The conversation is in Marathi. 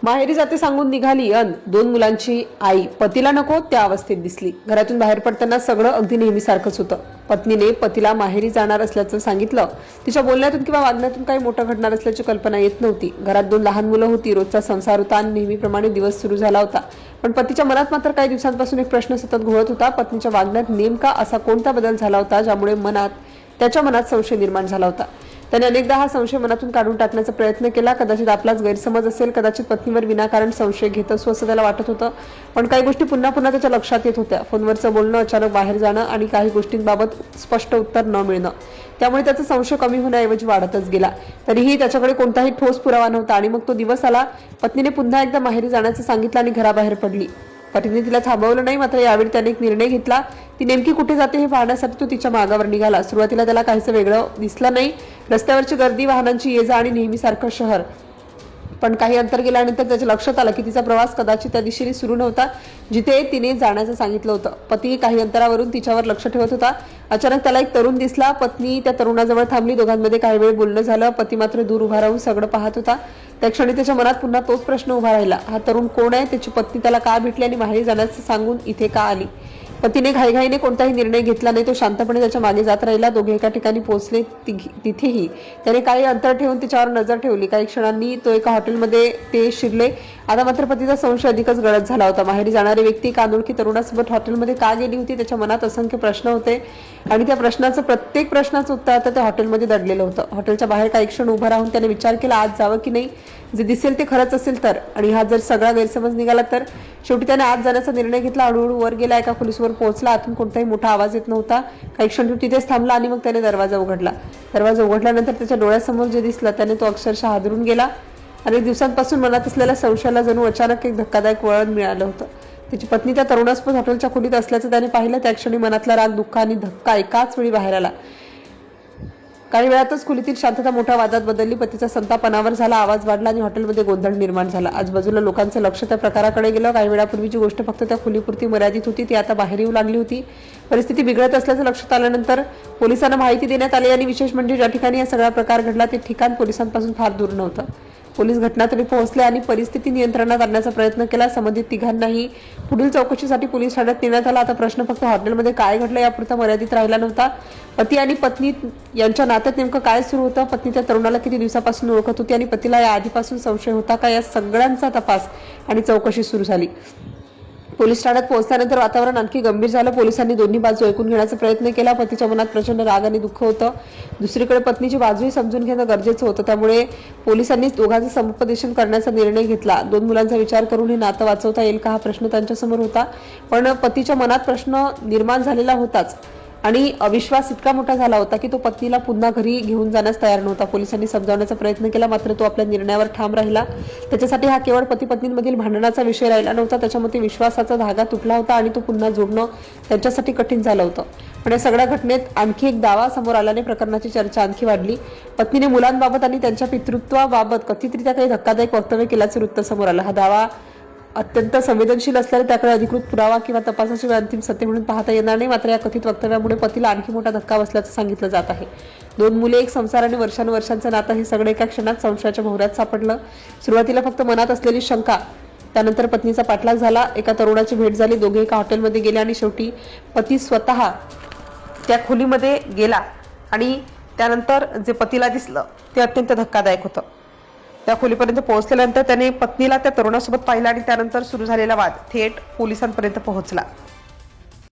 माहेरी जाते सांगून निघाली अन 2 मुलांची आई पतीला नको त्या अवस्थेत दिसली। घरातून बाहेर पडताना सगळं अगदी नेहमीसारखंच होतं। पत्नीने पतीला माहेरी जाणार असल्याचं सांगितलं। तिच्या बोलण्यातून किंवा वागण्यातून काही मोठं घडणार असल्याची कल्पना येत नव्हती। घरात 2 लहान मुलं होती। रोजचा संसार होता आणि नेहमीप्रमाणे दिवस सुरू झाला होता। पण पतीच्या मनात मात्र काही दिवसांपासून एक प्रश्न सतत घोळत होता। पत्नीच्या वागण्यात नेमका असा कोणता बदल झाला होता ज्यामुळे त्याच्या मनात संशय निर्माण झाला होता। त्याने अनेकदा हा संशय मनातून काढून टाकण्याचा प्रयत्न केला। कदाचित आपलाच गैरसमज असेल, कदाचित पत्नीवर विनाकारण संशय घेत असू असं त्याला वाटत होतं। पण काही गोष्टी पुन्हा पुन्हा त्याच्या लक्षात येत होत्या। फोनवरचं बोलणं, अचानक बाहेर जाणं आणि काही गोष्टींबाबत स्पष्ट उत्तर न मिळणं, त्यामुळे त्याचा संशय कमी होण्याऐवजी वाढतच गेला। तरीही त्याच्याकडे कोणताही ठोस पुरावा नव्हता आणि मग तो दिवस आला। पत्नीने पुन्हा एकदा माहेरी जाण्याचं सांगितलं आणि घराबाहेर पडली। पतीने तिला थांबवलं नाही, मात्र यावेळी त्याने एक निर्णय घेतला। ती नेमकी कुठे जाते हे पाहण्यासाठी तो तिच्या मागावर निघाला। सुरुवातीला त्याला काहीसं वेगळं दिसलं नाही। रस्त्यावरची गर्दी, वाहनांची ये-जा आणि नेहमीसारखं शहर। पण काही अंतर गेल्यानंतर त्याच्या लक्षात आलं की तिचा प्रवास कदाचित त्या दिशेने सुरू नव्हता जिथे तिने जाण्याचं सांगितलं होतं। पती काही अंतरावरून तिच्यावर लक्ष ठेवत होता। अचानक त्याला एक तरुण दिसला। पत्नी त्या तरुणाजवळ थांबली। दोघांमध्ये काही वेळ बोलणं झालं। पती मात्र दूर उभा राहून सगळं पाहत होता। त्या क्षणी त्याच्या मनात पुन्हा तोच प्रश्न उभा राहिला, हा तरुण कोण आहे? त्याची पत्नी त्याला का भेटली आणि माहेरी जाण्याचं सांगून इथे का आली? पतीने घाईघाईने कोणताही निर्णय घेतला नाही। तो शांतपणे त्याच्या मागे जात राहिला। दोघे एका ठिकाणी पोहोचले। तिथेही त्याने काही अंतर ठेवून तिच्यावर नजर ठेवली। काही क्षणांनी तो एका हॉटेलमध्ये ते शिरले। आता मात्र पतीचा संशय अधिकच गडद झाला होता। माहेरी जाणारी व्यक्ती एका अनोळखी तरुणासोबत हॉटेलमध्ये का गेली होती? त्याच्या मनात असंख्य प्रश्न होते आणि त्या प्रत्येक प्रश्नाचं उत्तर आता त्या हॉटेलमध्ये दडलेलं होतं। हॉटेलच्या बाहेर काही क्षण उभं राहून त्याने विचार केला, आज जावं की नाही? जे दिसेल ते खरंच असेल तर, आणि हा जर सगळा गैरसमज निघाला तर? शेवटी त्याने आज जाण्याचा निर्णय घेतला। हळूहळू वर गेला, एका खोलीवर पोहोचला। आतून कोणताही मोठा आवाज येत नव्हता। काही क्षण तो तिथेच थांबला आणि मग त्याने दरवाजा उघडला। दरवाजा उघडल्यानंतर त्याच्या डोळ्यासमोर जे दिसलं त्याने तो अक्षरशः हादरून गेला। अनेक दिवसांपासून मनात असलेल्या संशयाला जणू अचानक एक धक्कादायक वळण मिळालं होतं। त्याची पत्नी त्या तरुणासोबत हॉटेलच्या खोलीत असल्याचं त्याने पाहिलं। त्या क्षणी मनातला राग, दुःख आणि धक्का एकाच वेळी बाहेर आला। काही वेळातच खोलीतील शांतता मोठ्या वादात बदलली। पतीचा संताप अनावर झाला, आवाज वाढला आणि हॉटेलमध्ये गोंधळ निर्माण झाला। आजूबाजूला लोकांचं लक्ष त्या प्रकाराकडे गेलं। काही वेळापूर्वीची गोष्ट फक्त त्या खोलीपुरती मर्यादित होती, ती आता बाहेर येऊ लागली होती। परिस्थिती बिघडत असल्याचं लक्षात आल्यानंतर पोलिसांना माहिती देण्यात आली आणि विशेष म्हणजे ज्या ठिकाणी हा सगळा प्रकार घडला ते ठिकाण पोलिसांपासून फार दूर नव्हतं। पोलीस घटनास्थळी पोहोचले आणि परिस्थिती नियंत्रणात आणण्याचा प्रयत्न केला। संबंधित तिघांनाही पुढील चौकशीसाठी पोलीस ठाण्यात नेण्यात आला। आता प्रश्न फक्त हॉटेलमध्ये काय घडलं यापुरता मर्यादित राहिला नव्हता। पती आणि पत्नी यांच्या नात्यात नेमकं काय सुरू होतं? पत्नी त्या तरुणाला किती दिवसापासून ओळखत होती आणि पतीला या आधीपासून संशय होता का? या सगळ्यांचा तपास आणि चौकशी सुरू झाली। पोलीस ठाण्यात पोहोचल्यानंतर वातावरण आणखी गंभीर झालं। पोलिसांनी दोन्ही बाजू ऐकून घेण्याचा प्रयत्न केला। पतीच्या मनात प्रचंड राग आणि दुःख होतं। दुसरीकडे पत्नीची बाजूही समजून घेणं गरजेचं होतं। त्यामुळे पोलिसांनी दोघांचं समुपदेशन करण्याचा निर्णय घेतला। 2 मुलांचा विचार करून हे नातं वाचवता येईल का हा प्रश्न त्यांच्यासमोर होता। पण पतीच्या मनात प्रश्न निर्माण झालेला होताच आणि अविश्वास इतका मोठा झाला होता की तो पत्नीला पुन्हा घरी घेऊन जाण्यास तयार नव्हता। पोलिसांनी समजावण्याचा प्रयत्न केला, मात्र तो आपल्या निर्णयावर ठाम राहिला। त्याच्यासाठी हा केवळ पती पत्नींमधील भांडणाचा विषय राहिला नव्हता, त्याच्यामध्ये विश्वासाचा धागा तुटला होता आणि तो पुन्हा जोडणं त्यांच्यासाठी कठीण झालं होतं। पण या सगळ्या घटनेत आणखी एक दावा समोर आल्याने प्रकरणाची चर्चा आणखी वाढली। पत्नीने मुलांबाबत आणि त्यांच्या पितृत्वाबाबत कथितरित्या काही धक्कादायक वक्तव्य केल्याचं वृत्त समोर आलं। हा दावा अत्यंत संवेदनशील असल्याने त्याकडे अधिकृत पुरावा किंवा तपासाशिवाय अंतिम सत्य म्हणून पाहता येणार नाही। मात्र या कथित वक्तव्यामुळे पतीला आणखी मोठा धक्का बसल्याचं सांगितलं जात आहे। 2 मुले, एक संसार आणि वर्षानुवर्षांचं नातं हे सगळं एका क्षणात संशयाच्या भोवऱ्यात सापडलं। सुरुवातीला फक्त मनात असलेली शंका, त्यानंतर पत्नीचा पाठलाग झाला। एका तरुणाची भेट झाली। दोघे एका हॉटेलमध्ये गेले आणि शेवटी पती स्वतः त्या खोलीमध्ये गेला आणि त्यानंतर जे पतीला दिसलं ते अत्यंत धक्कादायक होतं। त्या खोलीपर्यंत पोहोचल्यानंतर त्याने पत्नीला त्या तरुणासोबत पाहिलं आणि त्यानंतर सुरू झालेला वाद थेट पोलिसांपर्यंत पोहोचला।